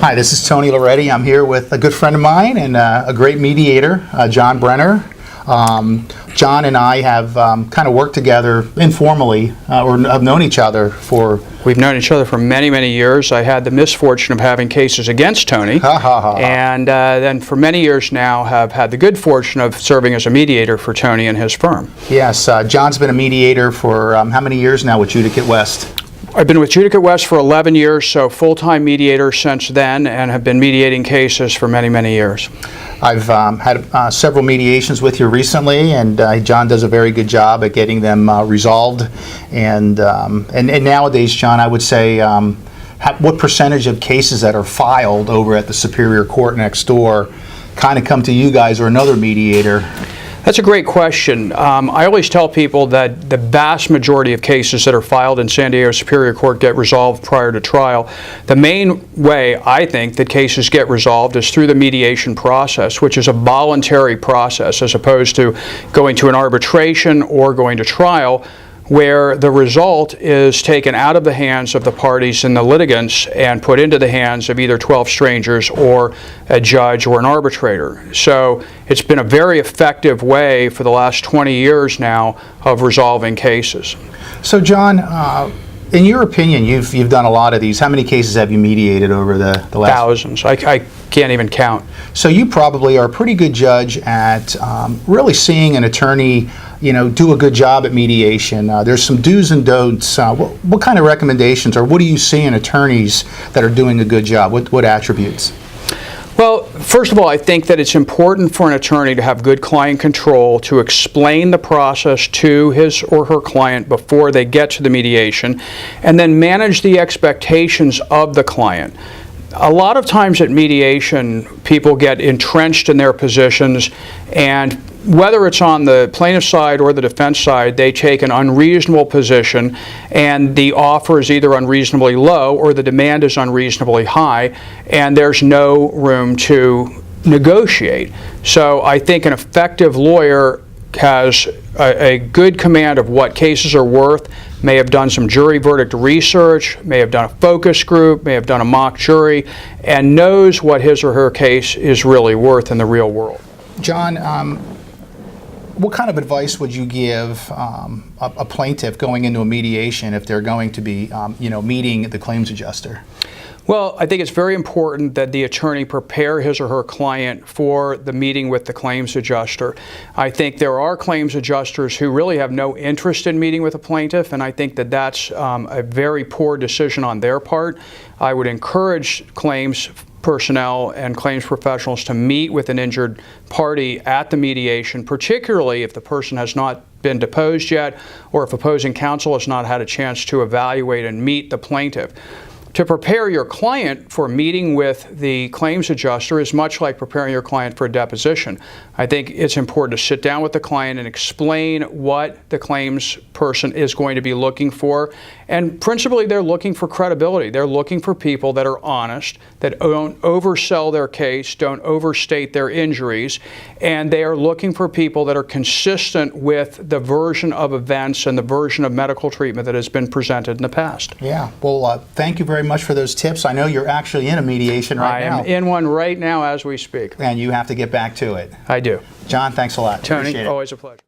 Hi, this is Tony Laureti. I'm here with a good friend of mine and a great mediator, John Brenner. John and I have kind of worked together informally, or have known each other for... We've known each other for many, many years. I had the misfortune of having cases against Tony, and then for many years now have had the good fortune of serving as a mediator for Tony and his firm. Yes, John's been a mediator for how many years now with Judicate West? I've been with Judicate West for 11 years, so full-time mediator since then, and have been mediating cases for many, many years. I've had several mediations with you recently, and John does a very good job at getting them resolved. And nowadays, John, I would say, what percentage of cases that are filed over at the Superior Court next door kind of come to you guys or another mediator? That's a great question. I always tell people that the vast majority of cases that are filed in San Diego Superior Court get resolved prior to trial. The main way I think that cases get resolved is through the mediation process, which is a voluntary process as opposed to going to an arbitration or going to trial, where the result is taken out of the hands of the parties and the litigants and put into the hands of either 12 strangers or a judge or an arbitrator. So it's been a very effective way for the last 20 years now of resolving cases. So John, in your opinion, you've done a lot of these. How many cases have you mediated over the last? Thousands. I can't even count. So you probably are a pretty good judge at really seeing an attorney, do a good job at mediation. There's some do's and don'ts. What kind of recommendations, or what do you see in attorneys that are doing a good job? What attributes? Well, first of all, I think that it's important for an attorney to have good client control, to explain the process to his or her client before they get to the mediation, and then manage the expectations of the client. A lot of times at mediation, people get entrenched in their positions, and whether it's on the plaintiff side or the defense side, they take an unreasonable position, and the offer is either unreasonably low or the demand is unreasonably high, and there's no room to negotiate. So I think an effective lawyer has a good command of what cases are worth, may have done some jury verdict research, may have done a focus group, may have done a mock jury, and knows what his or her case is really worth in the real world. John, what kind of advice would you give a plaintiff going into a mediation if they're going to be, meeting the claims adjuster? Well, I think it's very important that the attorney prepare his or her client for the meeting with the claims adjuster. I think there are claims adjusters who really have no interest in meeting with a plaintiff, and I think that that's a very poor decision on their part. I would encourage claims personnel and claims professionals to meet with an injured party at the mediation, particularly if the person has not been deposed yet or if opposing counsel has not had a chance to evaluate and meet the plaintiff. To prepare your client for meeting with the claims adjuster is much like preparing your client for a deposition. I think it's important to sit down with the client and explain what the claims person is going to be looking for. And principally, they're looking for credibility. They're looking for people that are honest, that don't oversell their case, don't overstate their injuries, and they are looking for people that are consistent with the version of events and the version of medical treatment that has been presented in the past. Yeah, well, thank you very much for those tips. I know you're actually in a mediation right now. I am in one right now as we speak. And you have to get back to it. I do. John, thanks a lot. Tony, Appreciate it. Always a pleasure.